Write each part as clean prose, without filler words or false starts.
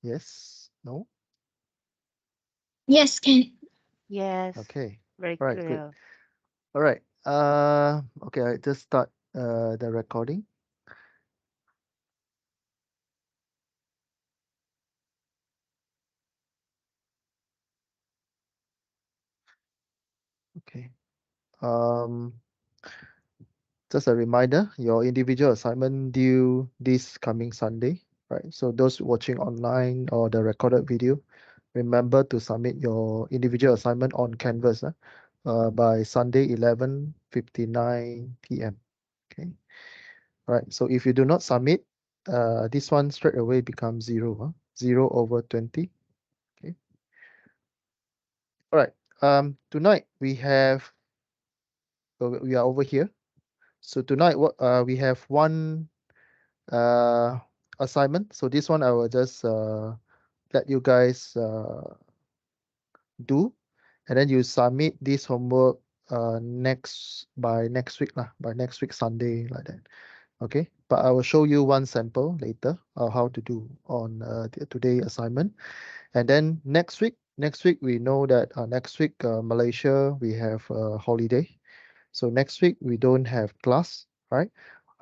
Yes? No? Yes, can. Yes. Okay. Very All right, good. clear. All right. Okay, I just start the recording. Okay. Um, just a reminder, your individual assignment due this coming Sunday, right? So those watching online or the recorded video, remember to submit your individual assignment on Canvas by Sunday 11:59 p.m. Okay. All right. So if you do not submit, this one straight away becomes 0, 0/20. Okay. All right. Tonight we are over here. So tonight what we have one uh assignment. So this one I will just let you guys do, and then you submit this homework by next week lah, by next week Sunday like that. Okay, but I will show you one sample later how to do on today assignment. And then next week we know that next week Malaysia we have a holiday. So next week we don't have class, right?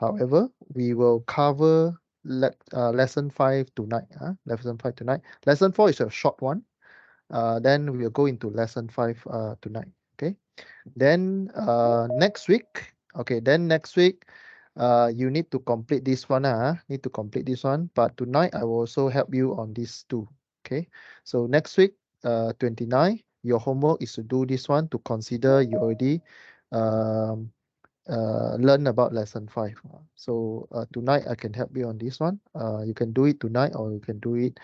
However, we will cover lesson 5 tonight. Lesson 5 tonight. Lesson 4 is a short one. Then we will go into lesson 5 tonight. Okay. Then next week, you need to complete this one. Need to complete this one. But tonight, I will also help you on these two. Okay. So next week, 29, your homework is to do this one to consider you already um, learn about lesson 5. So tonight, I can help you on this one. You can do it tonight or you can do it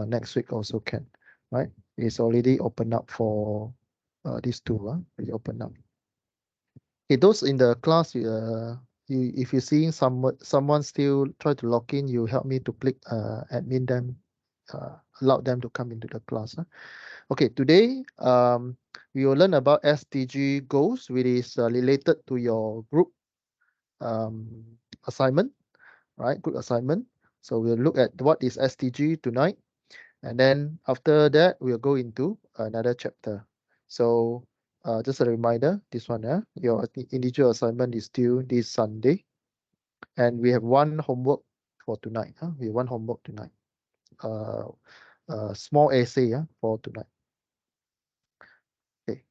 next week also can. Right. It's already open up for these two. It's open up. Okay, those in the class, if you're seeing someone still try to log in, you help me to click admin them, allow them to come into the class. Okay, today we will learn about SDG goals, which is related to your group um, assignment, right? Group assignment. So we'll look at what is SDG tonight, and then after that we'll go into another chapter. So just a reminder, this one, your individual assignment is due this Sunday, and we have one homework for tonight. We have one homework tonight. Uh, small essay for tonight. Okay.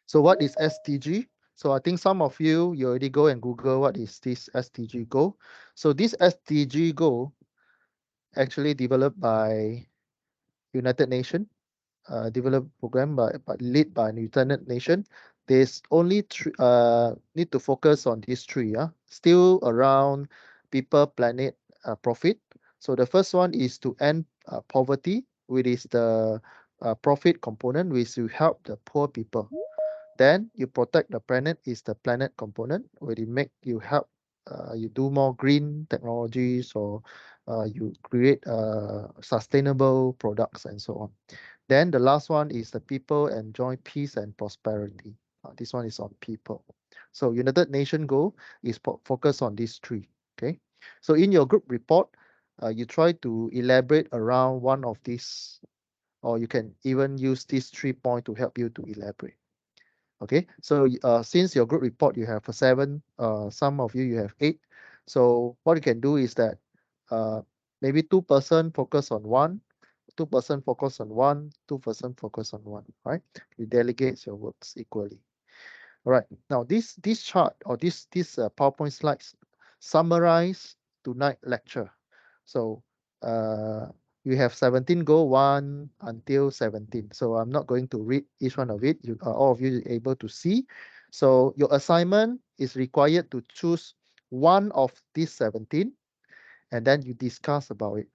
So what is SDG? So I think some of you already go and Google what is this SDG goal. So this SDG goal actually developed by United Nations, developed program but led by United Nation. There's only need to focus on these three. Still around people, planet, profit. So the first one is to end poverty, which is the profit component, which will help the poor people. Then you protect the planet is the planet component, where you make you help you do more green technologies, or you create sustainable products and so on. Then the last one is the people enjoy peace and prosperity. This one is on people. So United Nations goal is focus on these three. Okay. So in your group report, you try to elaborate around one of these, or you can even use these 3 points to help you to elaborate. Okay. So since your group report you have 7, some of you have 8. So what you can do is that uh, maybe 2-person focus on one, 2-person focus on one, 2-person focus on one, right? You delegate your works equally. All right. Now this chart or this PowerPoint slides summarize tonight lecture. So uh, we have 17 go 1 until 17. So I'm not going to read each one of it. You all of you are able to see. So your assignment is required to choose one of these 17, and then you discuss about it.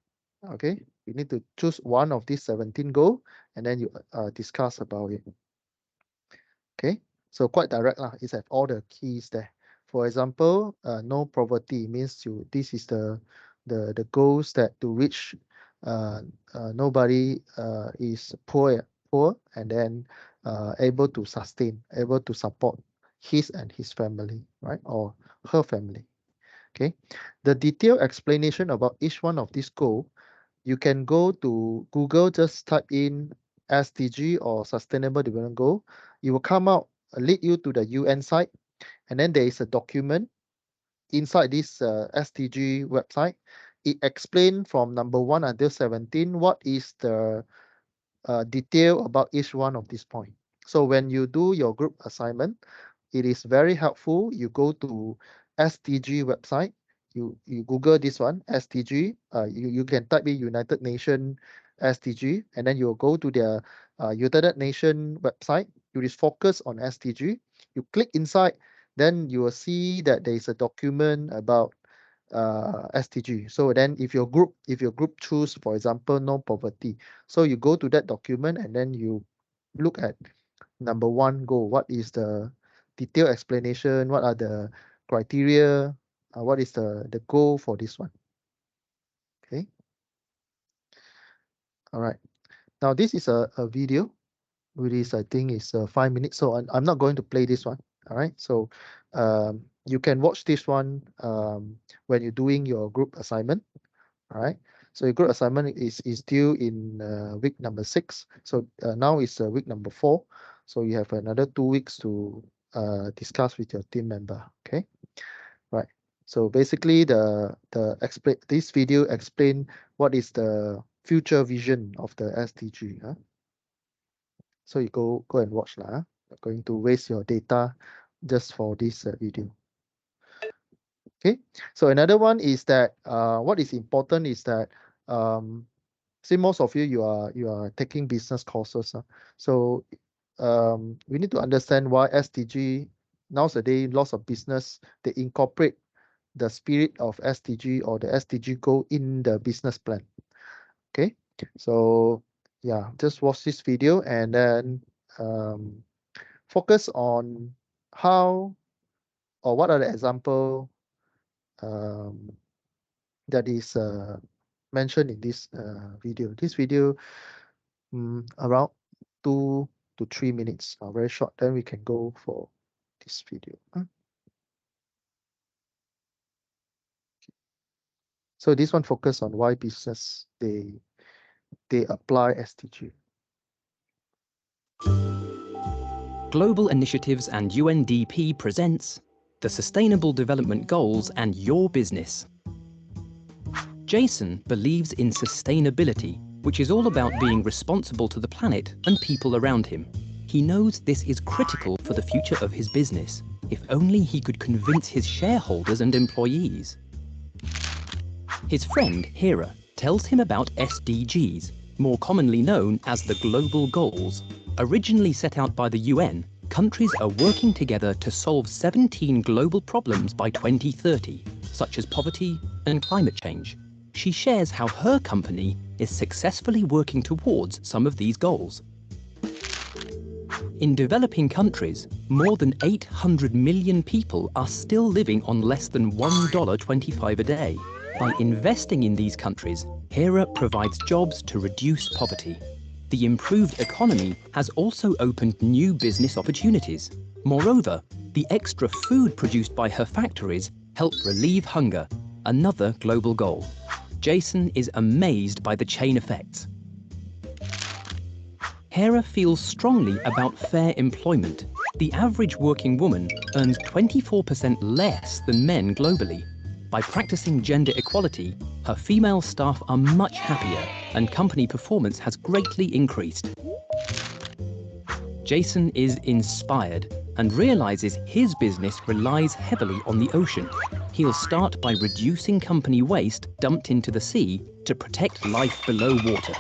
Okay, you need to choose one of these 17 goal, and then you discuss about it. Okay, so quite direct lah. It's have all the keys there. For example, no poverty means this is the goals that to reach nobody is poor, and then able to sustain, able to support his and his family, right, or her family. Okay, the detailed explanation about each one of these goals, you can go to Google, just type in SDG or Sustainable Development Goal. It will come out, lead you to the UN site, and then there is a document inside this SDG website. It explains from number 1 until 17 what is the detail about each one of these points. So when you do your group assignment, it is very helpful. You go to SDG website, you Google this one, SDG, you can type in United Nations SDG, and then you'll go to the United Nations website. It is focused on SDG. You click inside, then you will see that there is a document about SDG. So then if your group choose, for example, no poverty, so you go to that document and then you look at number 1 goal. What is the detailed explanation? What are the criteria? What is the goal for this one? Okay. All right. Now this is a video, which is, I think is 5 minutes. So I'm not going to play this one. All right. So you can watch this one when you're doing your group assignment. All right. So your group assignment is due in week number 6. So now is week number 4. So you have another 2 weeks to discuss with your team member. Okay. Right. So basically, this video explain what is the future vision of the SDG. Huh? So you go and watch lah. Not going to waste your data just for this video. Okay. So another one is that what is important is that see, most of you are taking business courses. So we need to understand why SDG nowadays lots of business they incorporate the spirit of SDG or the SDG goal in the business plan. Okay, so yeah, just watch this video and then focus on how or what are the example that is mentioned in this video. This video around 2 to 3 minutes, very short. Then we can go for this video. So this one focus on why business they apply SDG. Global Initiatives and UNDP presents the Sustainable Development Goals and Your Business. Jason believes in sustainability, which is all about being responsible to the planet and people around him. He knows this is critical for the future of his business, if only he could convince his shareholders and employees. His friend, Hera, tells him about SDGs, more commonly known as the Global Goals. Originally set out by the UN, countries are working together to solve 17 global problems by 2030, such as poverty and climate change. She shares how her company is successfully working towards some of these goals. In developing countries, more than 800 million people are still living on less than $1.25 a day. By investing in these countries, Hera provides jobs to reduce poverty. The improved economy has also opened new business opportunities. Moreover, the extra food produced by her factories help relieve hunger, another global goal. Jason is amazed by the chain effects. Hera feels strongly about fair employment. The average working woman earns 24% less than men globally. By practicing gender equality, her female staff are much happier and company performance has greatly increased. Jason is inspired and realizes his business relies heavily on the ocean. He'll start by reducing company waste dumped into the sea to protect life below water.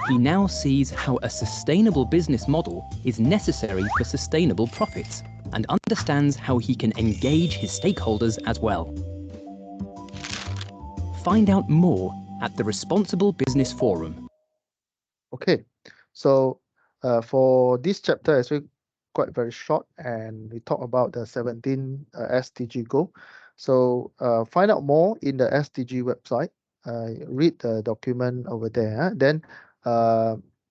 He now sees how a sustainable business model is necessary for sustainable profits and understands how he can engage his stakeholders as well. Find out more at the Responsible Business Forum. Okay, so for this chapter, it's quite very short, and we talk about the 17 SDG goal. So find out more in the SDG website. Read the document over there. Then,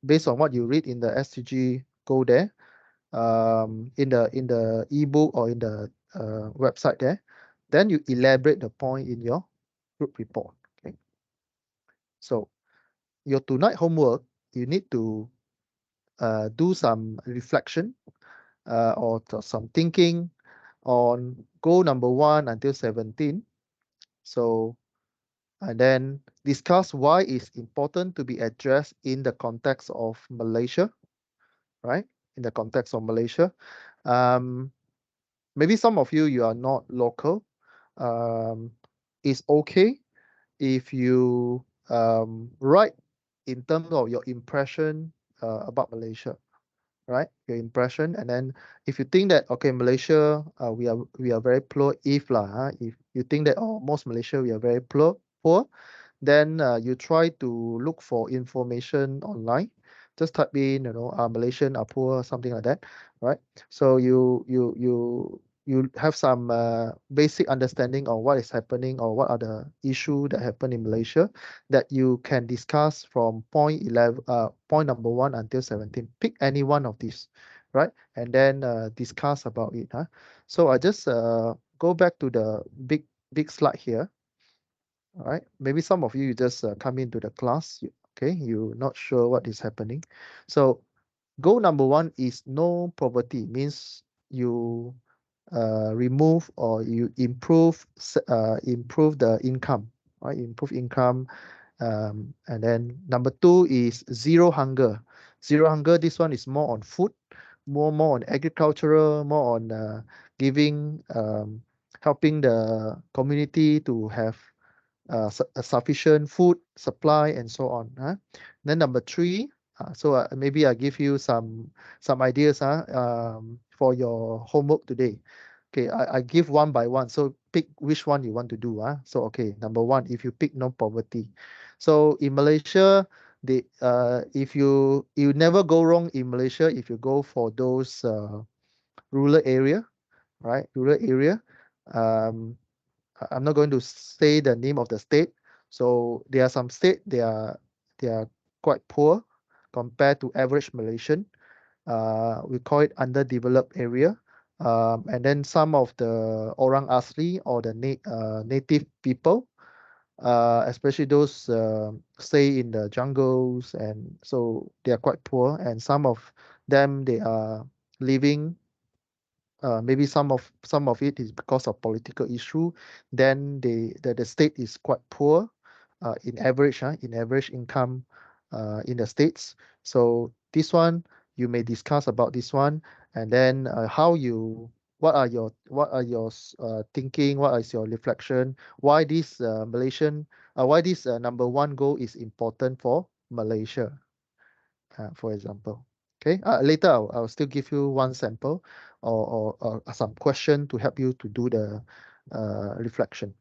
based on what you read in the SDG goal there, in the ebook or in the website there. Then you elaborate the point in your group report. Okay. So your tonight homework, you need to do some reflection or some thinking on goal number 1 until 17. So and then discuss why it's important to be addressed in the context of Malaysia, right? In the context of Malaysia. Um, Maybe some of you, you are not local. Um, it's okay if you write in terms of your impression about Malaysia, right? Your impression, and then if you think that okay, Malaysia, we are very poor. If lah, if you think that oh, most Malaysia we are very poor, then you try to look for information online. Just type in, Malaysian are poor, something like that, right? So you have some basic understanding of what is happening or what are the issue that happen in Malaysia that you can discuss from point number 1 until 17. Pick any one of these, right? And then discuss about it. Huh? So I just go back to the big slide here. All right. Maybe some of you just come into the class. Okay, you're not sure what is happening. So goal number 1 is no poverty, means you remove or you improve the income, right? Improve income. And then number 2 is zero hunger. Zero hunger. This one is more on food, more on agricultural, more on giving, helping the community to have a sufficient food supply and so on. Huh? Then number 3, so maybe I give you some ideas for your homework today. Okay, I give one by one. So pick which one you want to do. So okay, number 1, if you pick no poverty. So in Malaysia, if you never go wrong in Malaysia if you go for those rural area, right? Rural area. Um, I'm not going to say the name of the state. So there are some state they are quite poor compared to average Malaysian. We call it underdeveloped area. And then some of the Orang Asli or the native people, especially those stay in the jungles, and so they are quite poor. And some of them they are living, maybe some of it is because of political issue. Then the state is quite poor in average income in the states. So this one you may discuss about this one, and then what are your thinking, what is your reflection, why this number 1 goal is important for Malaysia, for example. Okay, later I'll still give you one sample or some question to help you to do the reflection.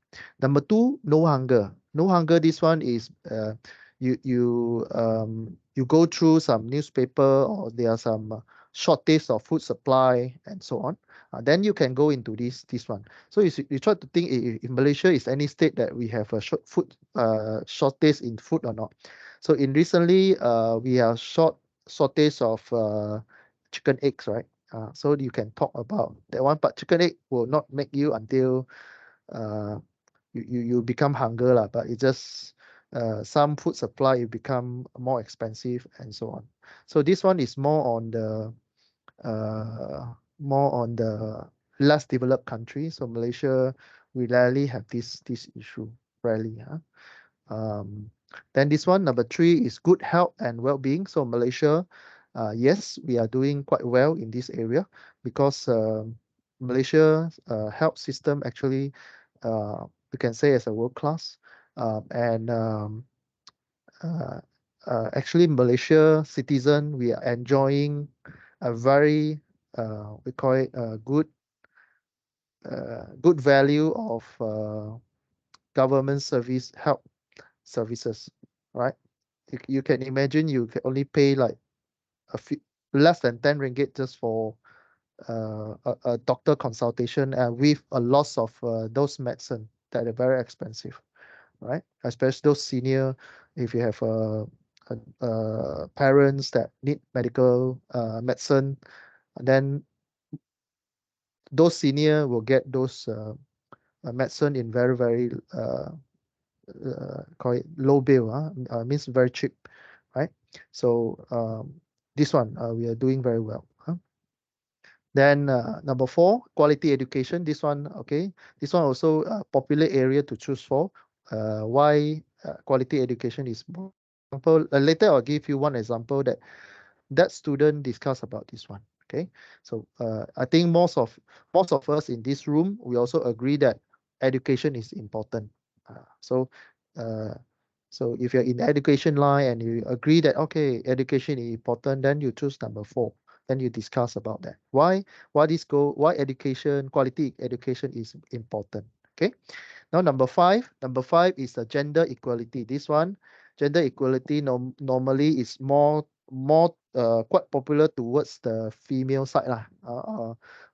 Number 2, no hunger. No hunger. This one is you go through some newspaper or there are some shortage of food supply and so on. Then you can go into this one. So you try to think if Malaysia is any state that we have a shortage in food or not. So in recently, we are shortage of chicken eggs, right? So you can talk about that one, but chicken egg will not make you until uh, you become hunger lah. But it just some food supply it become more expensive and so on. So this one is more on the less developed country. So Malaysia, we rarely have this issue, rarely. Um, then this one, number 3, is good health and well-being. So Malaysia, yes, we are doing quite well in this area because Malaysia health system actually, we can say is a world class. And uh, Actually, Malaysia citizen, we are enjoying a very, we call it a good value of government health services, right? You can imagine you can only pay like a few, less than 10 ringgit just for a doctor consultation, and with a loss of those medicine that are very expensive, right? Especially those senior, if you have parents that need medical medicine, then those senior will get those medicine in very, very call it low bill, means very cheap, right? So this one we are doing very well. Then number 4, quality education. This one, okay, this one also a popular area to choose for. Why quality education is more? Example, later I'll give you one example that student discuss about this one. Okay, so I think most of us in this room we also agree that education is important. So uh, so if you're in the education line and you agree that okay, education is important, then you choose number 4. Then you discuss about that. Why education, quality education is important. Okay. Now number five is the gender equality. This one, gender equality normally is more quite popular towards the female side lah.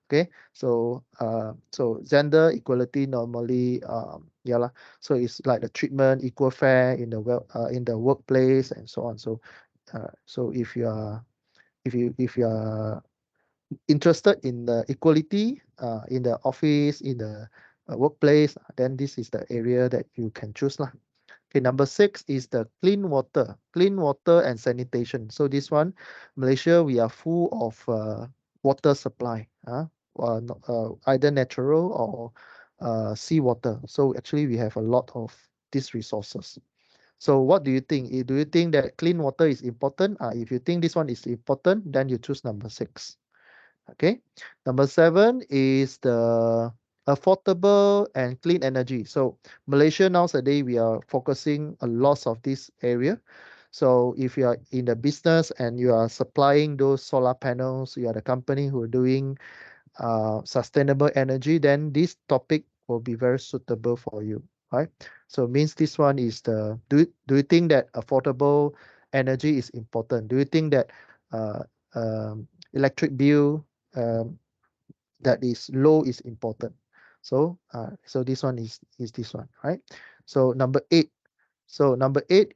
Okay, so gender equality normally yeah lah. So it's like the treatment, equal fare in the workplace and so on. So if you are interested in the equality in the office, in the workplace, then this is the area that you can choose lah. Okay, number 6 is the clean water and sanitation. So this one, Malaysia, we are full of water supply, either natural or seawater. So actually, we have a lot of these resources. So what do you think? Do you think that clean water is important? If you think this one is important, then you choose number 6. Okay. Number 7 is the affordable and clean energy. So Malaysia nowadays we are focusing a lot of this area. So if you are in the business and you are supplying those solar panels, you are the company who are doing sustainable energy, then this topic will be very suitable for you, right? So means this one is do you think that affordable energy is important? Do you think that uh, electric bill um, that is low is important? So this one is this one, right? So number eight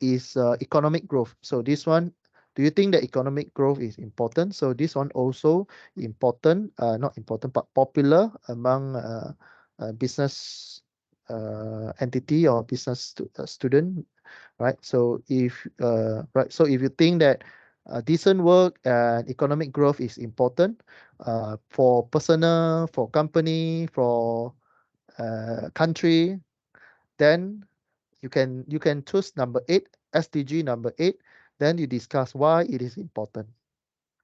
is economic growth. So this one, do you think that economic growth is important? So this one also important, not important, but popular among business entity or business student, right? So if you think that decent work and economic growth is important for personal, for company, for country, then you can choose number 8, SDG number 8. Then you discuss why it is important.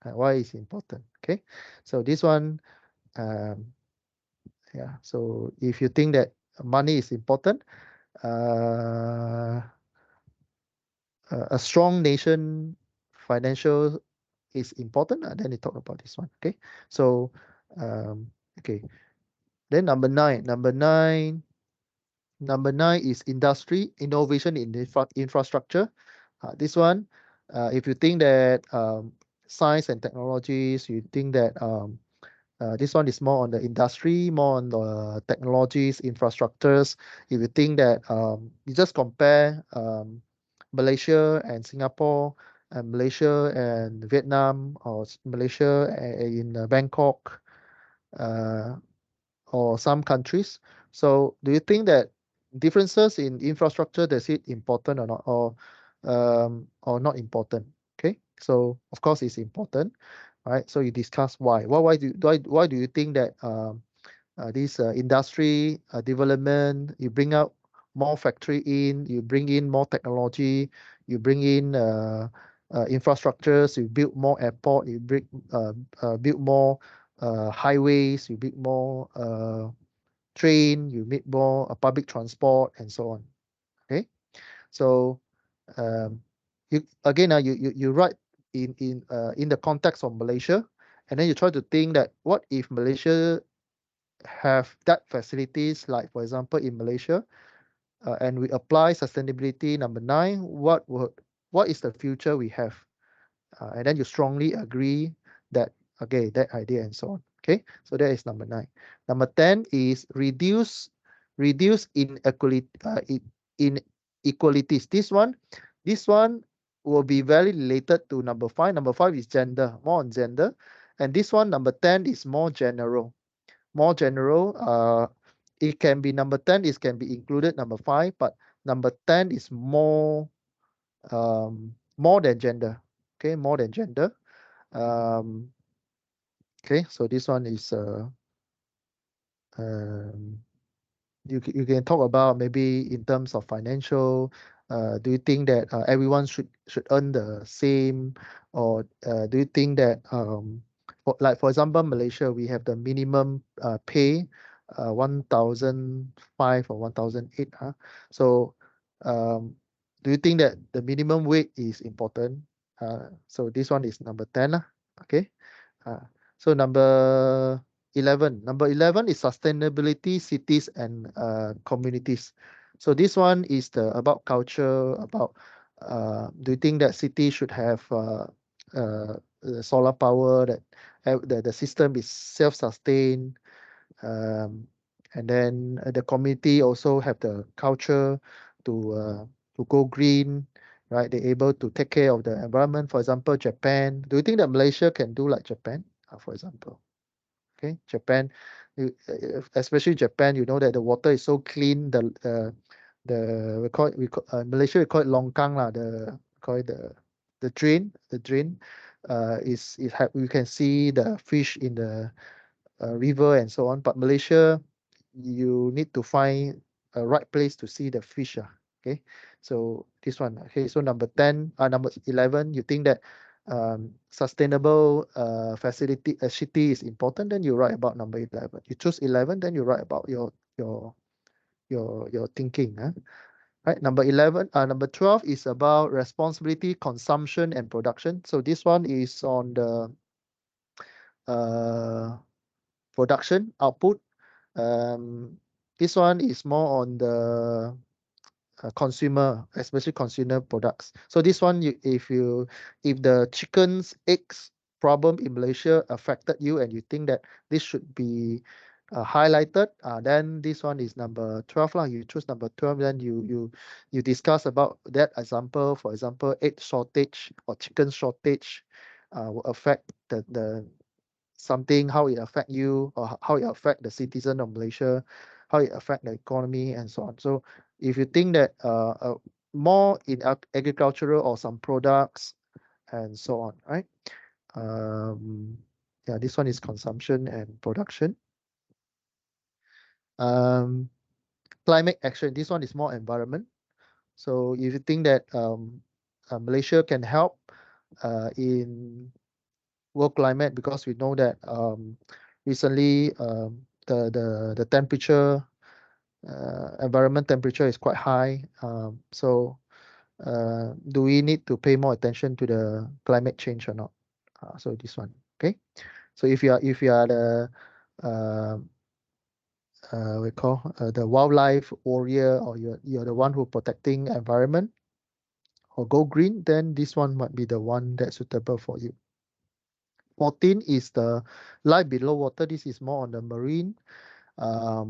Why it's important. Okay. So this one, um, yeah. So if you think that money is important, uh, a strong nation financial is important. Then you talk about this one. Okay. So okay. Then number nine is industry innovation in infrastructure. This one, if you think that science and technologies, you think that this one is more on the industry, more on the technologies, infrastructures. If you think that you just compare Malaysia and Singapore, and Malaysia and Vietnam, or Malaysia in Bangkok, uh, or some countries. So do you think that differences in infrastructure, does it important or not, or not important? Okay, so of course it's important, right? So you discuss why. Why do you think that this industry development, you bring out more factory in, you bring in more technology, you bring in infrastructures, you build more airport, you build more highways, you build more train, you make more public transport and so on. Okay, so um, you again you write in the context of Malaysia, and then you try to think that what if Malaysia have that facilities, like for example in Malaysia, and we apply sustainability number 9, what is the future we have? And then you strongly agree that okay, that idea and so on. Okay, so that is number 9. Number 10 is reduce inequality, inequalities. This one will be very related to number 5. Number 5 is gender, more on gender, and this one number 10 is more general. more general. It can be number 10, it can be included number 5, but number 10 is more than gender. Okay, more than gender. Okay, so this one is um, you can talk about maybe in terms of financial. Do you think that everyone should earn the same, or do you think that like for example Malaysia, we have the minimum pay 1,005 or 1,008, huh? So um, do you think that the minimum wage is important? So this one is number 10 lah. Okay. uh, so number 11 is sustainability, cities and communities. So this one is about culture, about do you think that city should have solar power, that the system is self-sustained, um, and then the community also have the culture to uh, to go green, right? They're able to take care of the environment. For example, Japan. Do you think that Malaysia can do like Japan, for example? Okay, Japan, especially Japan, you know that the water is so clean. Malaysia we call it longkang lah. Call it the drain. The drain, we can see the fish in the river and so on. But Malaysia, you need to find a right place to see the fish. Okay, so this one. Okay, so number 10, number 11, you think that sustainable facility city is important, then you write about number 11. You choose 11, then you write about your thinking. Right, number 12 is about responsibility, consumption, and production. So this one is on the uh, production output. This one is more on the consumer, especially consumer products. So this one, if the chicken's eggs problem in Malaysia affected you and you think that this should be highlighted, then this one is number 12 lah. You choose number 12, then you discuss about that example. For example, egg shortage or chicken shortage will affect the something, how it affect you, or how it affect the citizen of Malaysia, how it affect the economy and so on. So if you think that more in agricultural or some products and so on, right? Yeah, this one is consumption and production. Climate action, this one is more environment. So if you think that Malaysia can help in world climate, because we know that recently the temperature, environment temperature is quite high. So do we need to pay more attention to the climate change or not? So this one, okay. So if you are the uh, we call the wildlife warrior, or you're the one who protecting environment or go green, then this one might be the one that's suitable for you. 14 is the life below water. This is more on the marine. For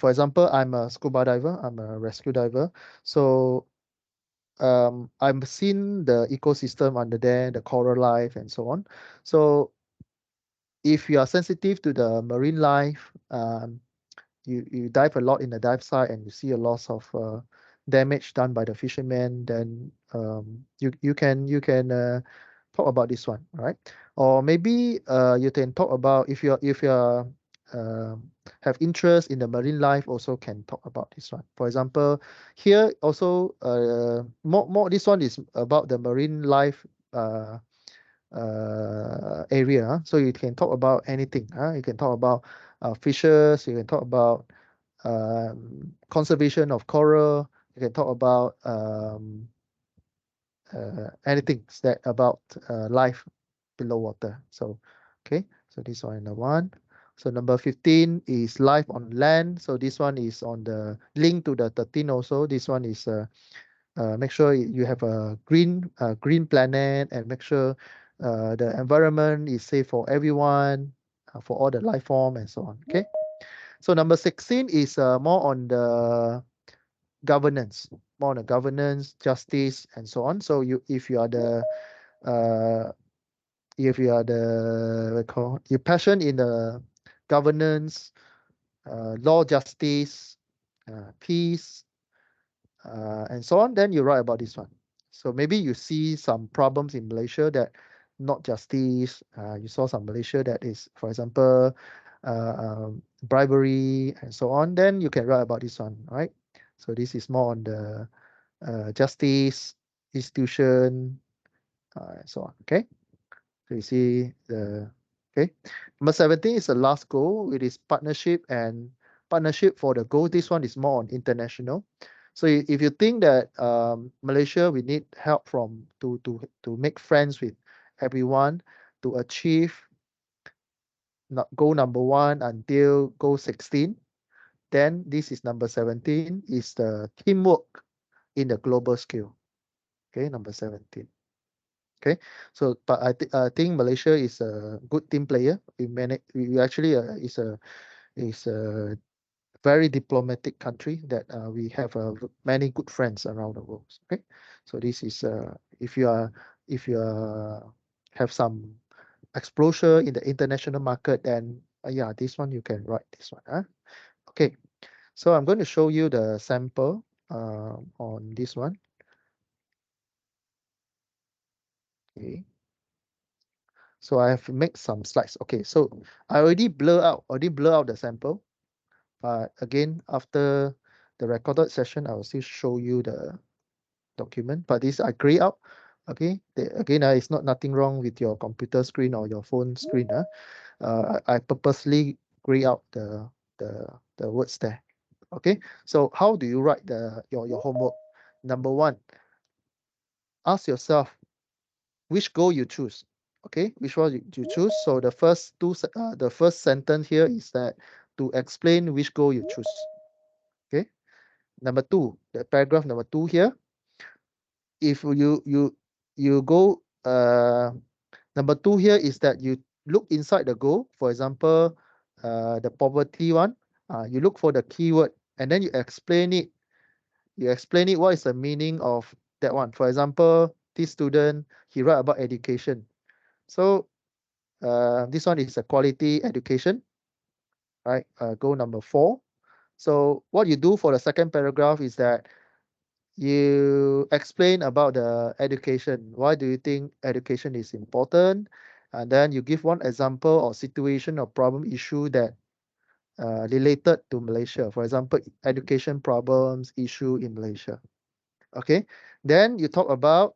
example, I'm a scuba diver, I'm a rescue diver. So I'm seeing the ecosystem under there, the coral life and so on. So if you are sensitive to the marine life, you dive a lot in the dive site and you see a loss of damage done by the fishermen, then you can talk about this one, right? Or maybe you can talk about, if you're have interest in the marine life, also can talk about this one. For example, here also more this one is about the marine life area. So you can talk about anything. You can talk about fishes. You can talk about conservation of coral. You can talk about anything that about life below water. So, okay. So this one the one. So number 15 is life on land. So this one is on the link to the 13 also. This one is make sure you have a green planet, and make sure the environment is safe for everyone, for all the life form and so on. Okay. So number 16 is more on the governance, more on the governance, justice, and so on. So if you are the uh, if you are the you passion in the governance, law, justice, peace, and so on, then you write about this one. So maybe you see some problems in Malaysia that not justice. You saw some Malaysia that is, for example, bribery and so on. Then you can write about this one, right? So this is more on the justice institution and so on. Okay. So you see the okay. Number 17 is the last goal. It is partnership and partnership for the goal. This one is more on international. So if you think that Malaysia we need help from to make friends with everyone to achieve goal number 1 until goal 16, then this is number 17 is the teamwork in the global scale. Okay, number 17. Okay, so but I think Malaysia is a good team player. We actually is a very diplomatic country that we have many good friends around the world. Okay, so this is if you are have some exposure in the international market, then yeah, this one you can write this one. Huh? Okay, so I'm going to show you the sample on this one. Okay. So I have made some slides. Okay, so I already blur out the sample. But again, after the recorded session, I will still show you the document. But this I gray out. Okay, again, it's not nothing wrong with your computer screen or your phone screen. I purposely gray out the words there. Okay, so how do you write your homework? Number one, ask yourself which goal you choose. Okay, which one you choose. So the first sentence here is that to explain which goal you choose. Okay, number two, the paragraph number two here. If you go number two here is that you look inside the goal. For example, the poverty one. You look for the keyword and then you explain it. You explain it. What is the meaning of that one? For example, this student he write about education. So this one is a quality education, right? Goal number 4. So what you do for the second paragraph is that you explain about the education. Why do you think education is important? And then you give one example or situation or problem issue that related to Malaysia. For example, education problems issue in Malaysia. Okay. Then you talk about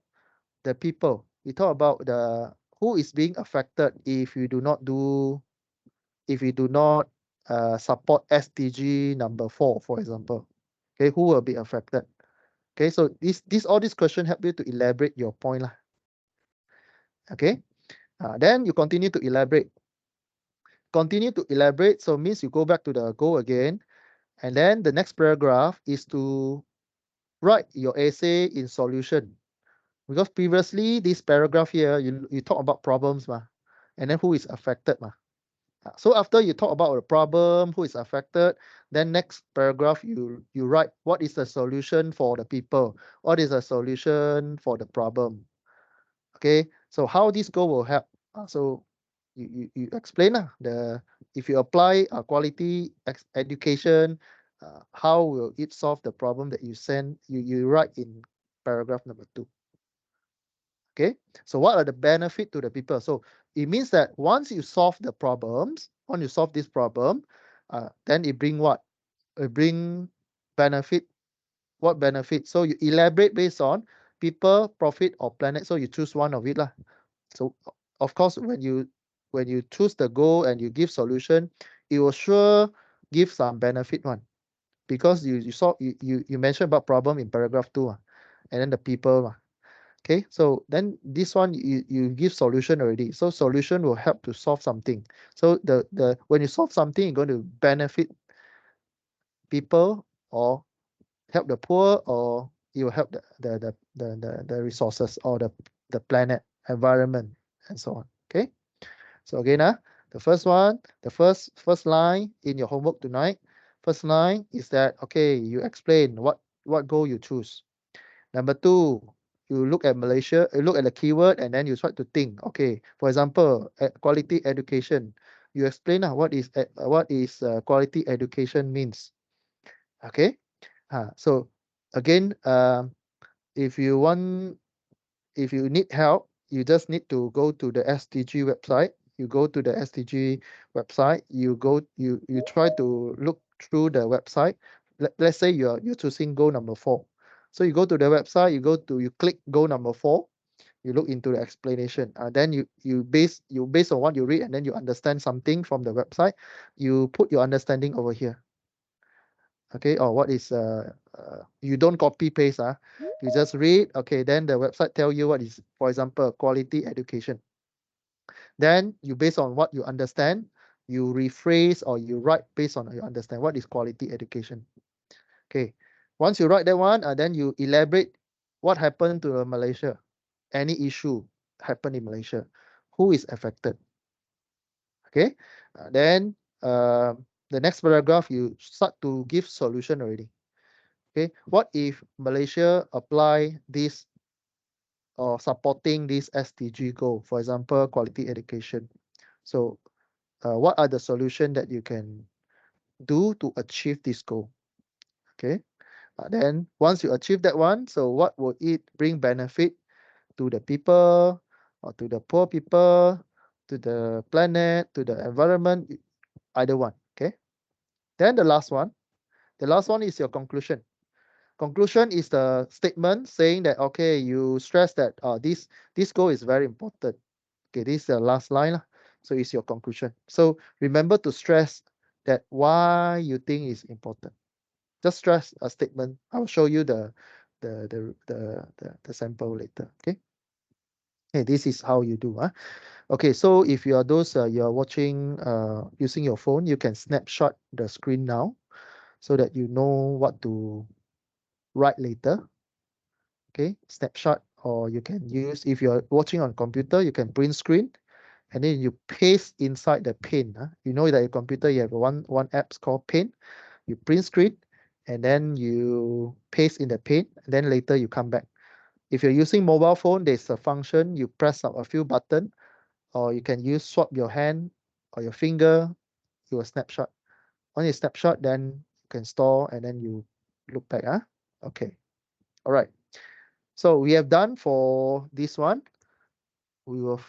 the people. You talk about the who is being affected if you do not support SDG number 4, for example. Okay, who will be affected? Okay, so all these questions help you to elaborate your point lah. Okay, then you continue to elaborate. Continue to elaborate, so means you go back to the goal again, and then the next paragraph is to write your essay in solution. Because previously this paragraph here, you talk about problems ma, and then who is affected ma. So after you talk about the problem, who is affected, then next paragraph you write what is the solution for the people, what is the solution for the problem. Okay, so how this goal will help. So you explain the if you apply quality education, how will it solve the problem that you write in paragraph number 2. Okay, so what are the benefit to the people? So it means that once you solve the problems, once you solve this problem, then it bring what? It bring benefit. What benefit? So you elaborate based on people, profit, or planet. So you choose one of it lah. So of course, when you choose the goal and you give solution, it will sure give some benefit one because you saw you mentioned about problem in paragraph 2, and then the people. Okay, so then this one you give solution already. So solution will help to solve something. So the when you solve something, you're going to benefit people or help the poor, or you will help the resources or the planet, environment, and so on. Okay. So again, the first one, the first line in your homework tonight. First line is that okay, you explain what goal you choose. Number 2, you look at Malaysia, you look at the keyword, and then you try to think. Okay, for example, quality education. You explain what is quality education means. Okay, so again, if you want, if you need help, you just need to go to the SDG website. You go to the SDG website. You try to look through the website. Let's say you're choosing goal number 4. So you go to the website. You click goal number 4. You look into the explanation. Then you based on what you read, and then you understand something from the website. You put your understanding over here. Okay, or what is you don't copy paste, you just read. Okay, then the website tell you what is, for example, quality education. Then you, based on what you understand, you rephrase or you write based on you understand what is quality education. Okay, once you write that one, then you elaborate what happened to Malaysia, any issue happened in Malaysia, who is affected. Okay, then the next paragraph you start to give solution already. Okay, what if Malaysia apply this or supporting this SDG goal, for example, quality education? So, what are the solutions that you can do to achieve this goal? Okay, then once you achieve that one, so what will it bring benefit to the people, or to the poor people, to the planet, to the environment? Either one. Okay, then the last one is your conclusion. Conclusion is the statement saying that, okay, you stress that this goal is very important. Okay, this is the last line lah. So it's your conclusion. So remember to stress that why you think is important. Just stress a statement. I'll show you the sample later. Okay. Okay, this is how you do. Okay, so if you are those you are watching using your phone, you can snapshot the screen now so that you know what to write later. Okay, snapshot, or you can use, if you're watching on computer, you can print screen, and then you paste inside the pin. You know that your computer, you have one apps called pin. You print screen, and then you paste in the pin, and then later you come back. If you're using mobile phone, there's a function, you press up a few button, or you can use swap your hand or your finger, you will snapshot. When you snapshot, then you can store, and then you look back. Okay, all right. So we have done for this one. We will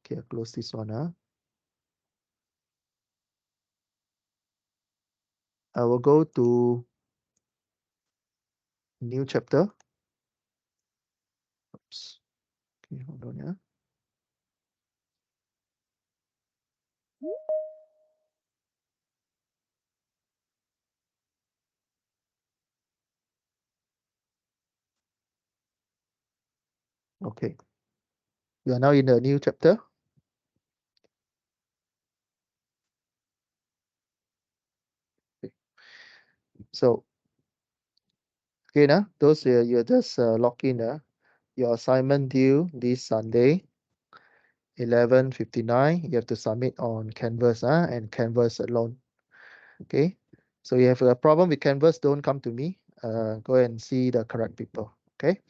okay, I'll close this one. I will go to new chapter. Oops. Okay, hold on. Okay. We are now in the new chapter. Okay. So again, those you just log in. Your assignment due this Sunday, 11:59. You have to submit on Canvas, and Canvas alone. Okay. So you have a problem with Canvas, don't come to me. Go and see the correct people. Okay.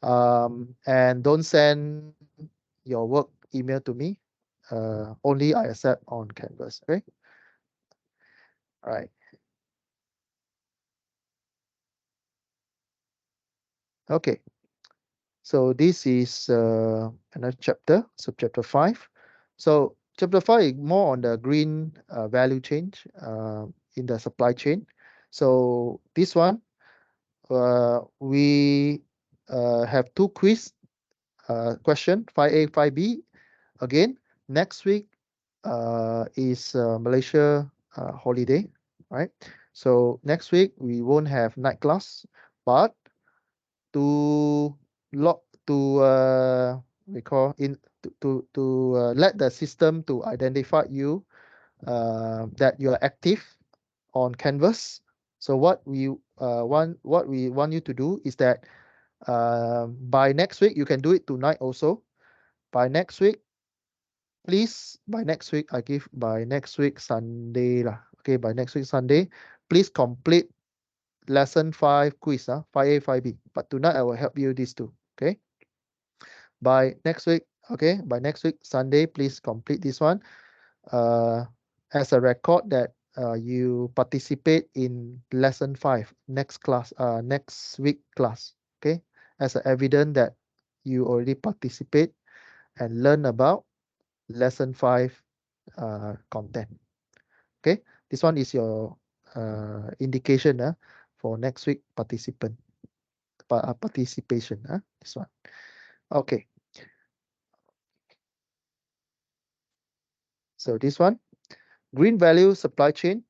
And don't send your work email to me. Only I accept on Canvas. Okay. All right. Okay. So this is another chapter. So chapter 5. So chapter 5 is more on the green value change in the supply chain. So this one, we have two quiz question, 5A, 5B. Again, next week is Malaysia holiday, right? So next week we won't have night class, but to log to we call in to let the system to identify you that you are active on Canvas. So what we want you to do is that by next week, you can do it tonight also. By next week, please, by next week, I give by next week Sunday lah. Okay, by next week Sunday, please complete lesson 5 quiz, 5A, 5B. But tonight I will help you these two. Okay. By next week, Sunday, please complete this one. As a record that you participate in lesson 5 next week class. Okay. As a evidence that you already participate and learn about lesson 5 content. Okay, this one is your indication for next week participation. This one. Okay. So this one, green value supply chain.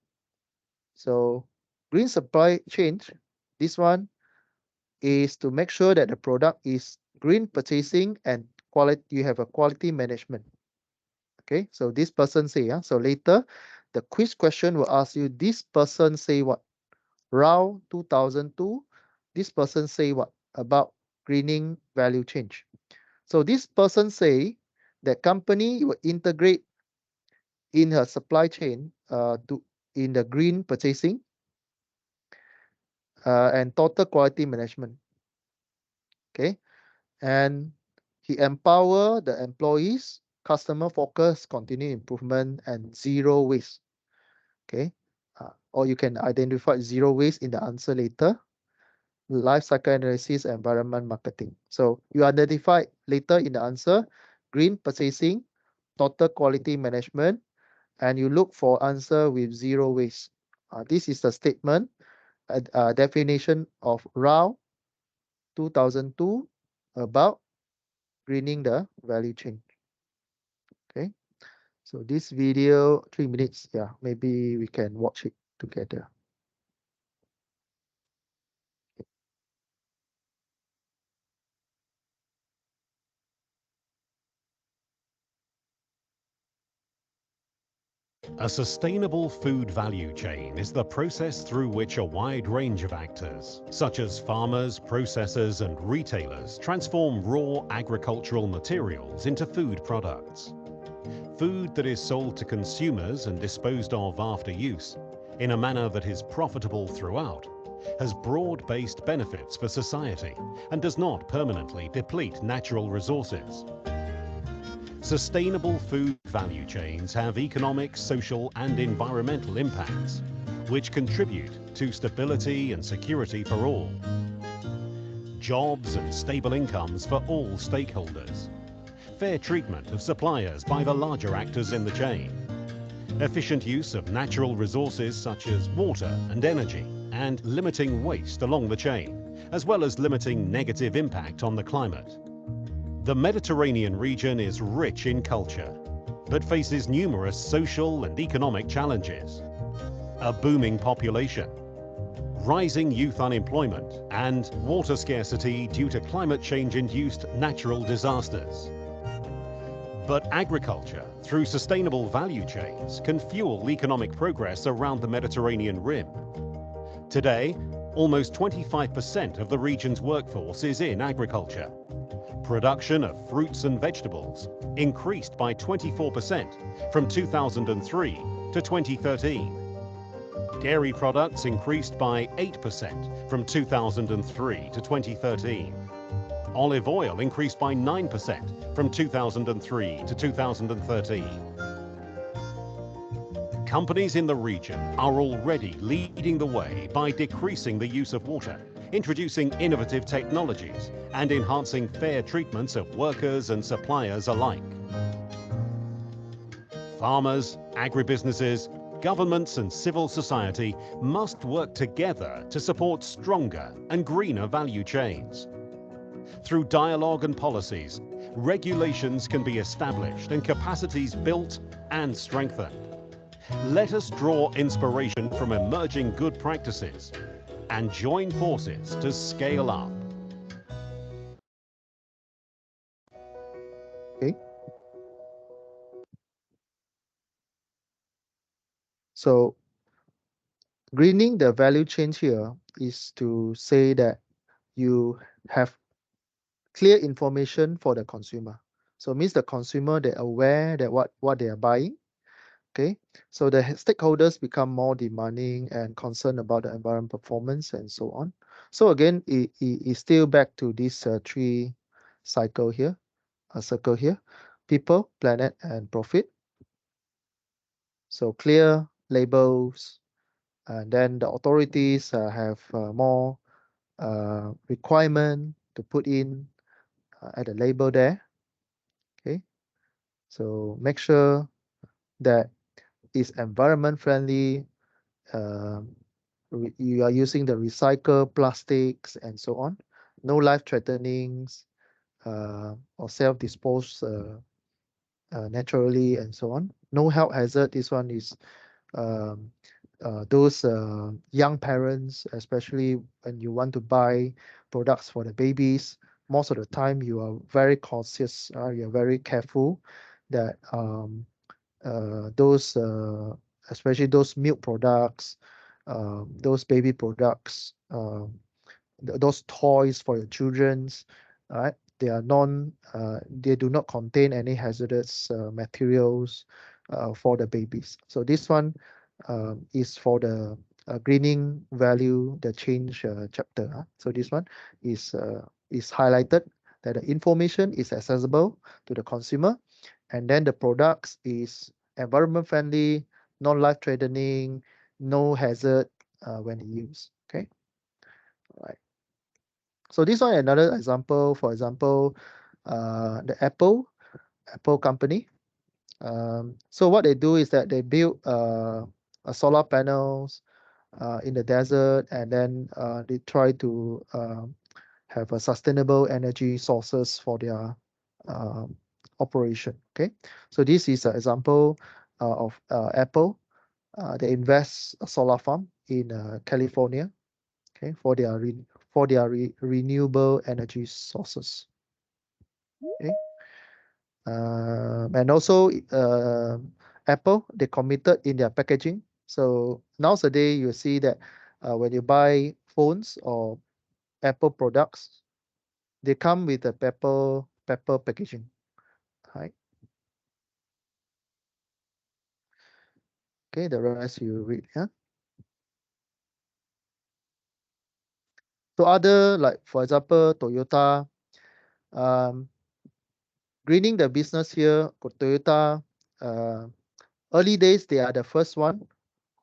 So green supply chain, this one is to make sure that the product is green purchasing and quality. You have a quality management. Okay, so this person say, so later the quiz question will ask you, this person say what? Round 2002, this person say what about greening value change? So this person say that company will integrate in her supply chain in the green purchasing and total quality management. Okay, and he empower the employees, customer focus, continuous improvement, and zero waste. Okay, or you can identify zero waste in the answer later. Life cycle analysis, environment marketing. So you identify later in the answer, green purchasing, total quality management, and you look for answer with zero waste. This is the statement, definition of RAW 2002 about greening the value chain. Okay, so this video, 3 minutes, maybe we can watch it together. A sustainable food value chain is the process through which a wide range of actors, such as farmers, processors, and retailers, transform raw agricultural materials into food products. Food that is sold to consumers and disposed of after use, in a manner that is profitable throughout, has broad-based benefits for society and does not permanently deplete natural resources. Sustainable food value chains have economic, social, and environmental impacts, which contribute to stability and security for all, jobs and stable incomes for all stakeholders, fair treatment of suppliers by the larger actors in the chain, efficient use of natural resources such as water and energy, and limiting waste along the chain, as well as limiting negative impact on the climate. The Mediterranean region is rich in culture, but faces numerous social and economic challenges. A booming population, rising youth unemployment, and water scarcity due to climate change-induced natural disasters. But agriculture, through sustainable value chains, can fuel economic progress around the Mediterranean rim. Today, almost 25% of the region's workforce is in agriculture. Production of fruits and vegetables increased by 24% from 2003 to 2013. Dairy products increased by 8% from 2003 to 2013. Olive oil increased by 9% from 2003 to 2013. Companies in the region are already leading the way by decreasing the use of water, introducing innovative technologies, and enhancing fair treatments of workers and suppliers alike. Farmers, agribusinesses, governments and civil society must work together to support stronger and greener value chains. Through dialogue and policies, regulations can be established and capacities built and strengthened. Let us draw inspiration from emerging good practices and join forces to scale up. Okay. So greening the value chain here is to say that you have clear information for the consumer. So means the consumer, they're aware that what they are buying, Okay, so the stakeholders become more demanding and concerned about the environment performance and so on. So again, it's still back to this three cycle here, a circle here: people, planet, and profit. So clear labels, and then the authorities have more requirement to put in at the label there. Okay, so make sure that it's environment friendly. Um, you are using the recycled plastics and so on. No life threatenings or self-dispose naturally and so on. No health hazard. This one is um, those young parents, especially when you want to buy products for the babies. Most of the time, you are very cautious. You're very careful that those, especially those milk products, those baby products, those toys for your children's, right? They do not contain any hazardous materials for the babies. So this one is for the greening value, the change chapter. So this one is highlighted that the information is accessible to the consumer, and then the products is environment friendly, non-life threatening, no hazard when used. Okay, all right. So this one another example. For example, the Apple company. So what they do is that they build a solar panels in the desert, and then they try to have a sustainable energy sources for their um, operation. Okay, so this is an example of Apple. They invest a solar farm in California. Okay, for their renewable energy sources. Okay, and also Apple, they committed in their packaging. So nowadays you see that when you buy phones or Apple products, they come with a paper packaging, right? Okay, the rest you read. Yeah. So other, like for example Toyota, um, greening the business here. Toyota, uh, early days they are the first one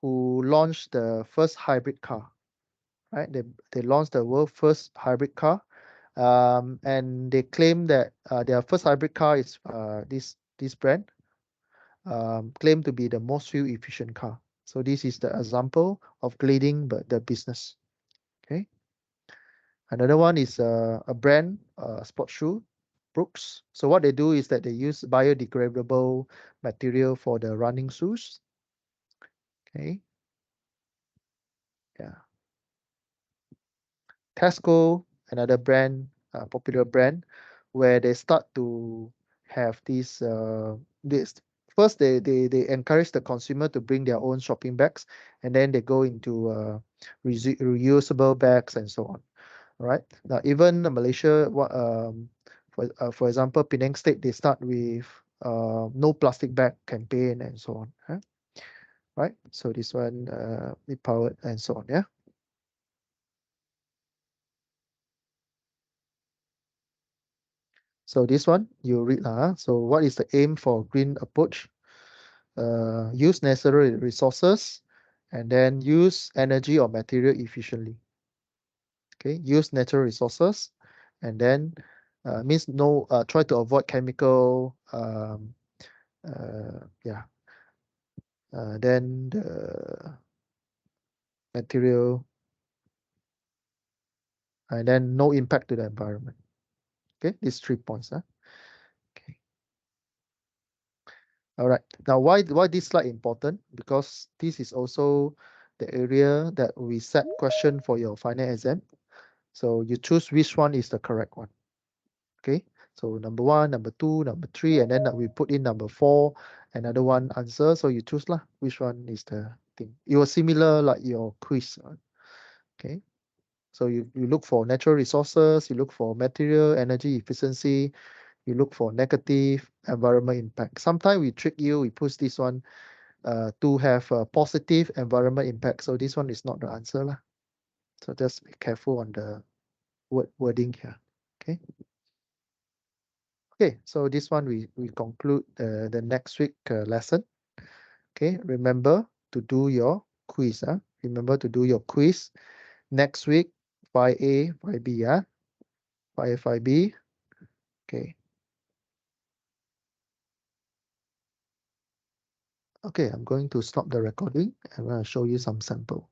who launched the first hybrid car, right? They launched the world first hybrid car, and they claim that their first hybrid car is this brand claimed to be the most fuel efficient car. So this is the example of leading the business. Okay. Another one is a brand, sports shoe, Brooks. So what they do is that they use biodegradable material for the running shoes. Okay. Yeah. Tesco, another brand, popular brand, where they start to have this first they encourage the consumer to bring their own shopping bags, and then they go into reusable bags and so on. All right. Now even Malaysia, for example, Penang State, they start with no plastic bag campaign and so on. Huh? Right. So this one empowered and so on. Yeah. So this one you read lah. So what is the aim for green approach? Use necessary resources, and then use energy or material efficiently. Okay, use natural resources, and then means no try to avoid chemical. Yeah. Then the material, and then no impact to the environment. Okay, these 3 points. Huh? Okay. All right. Now, why this slide important? Because this is also the area that we set question for your final exam. So you choose which one is the correct one. Okay. So number one, number two, number three, and then we put in number four, another one answer. So you choose lah which one is the thing. It was similar like your quiz. Okay. So you look for natural resources, you look for material energy efficiency, you look for negative environment impact. Sometimes we trick you, we push this one to have a positive environment impact. So this one is not the answer lah. So just be careful on the wording here. Okay. Okay, so this one we conclude the next week lesson. Okay, remember to do your quiz. Remember to do your quiz next week, 5A, 5B. 5A, 5B. Okay. Okay, I'm going to stop the recording. I'm going to show you some sample.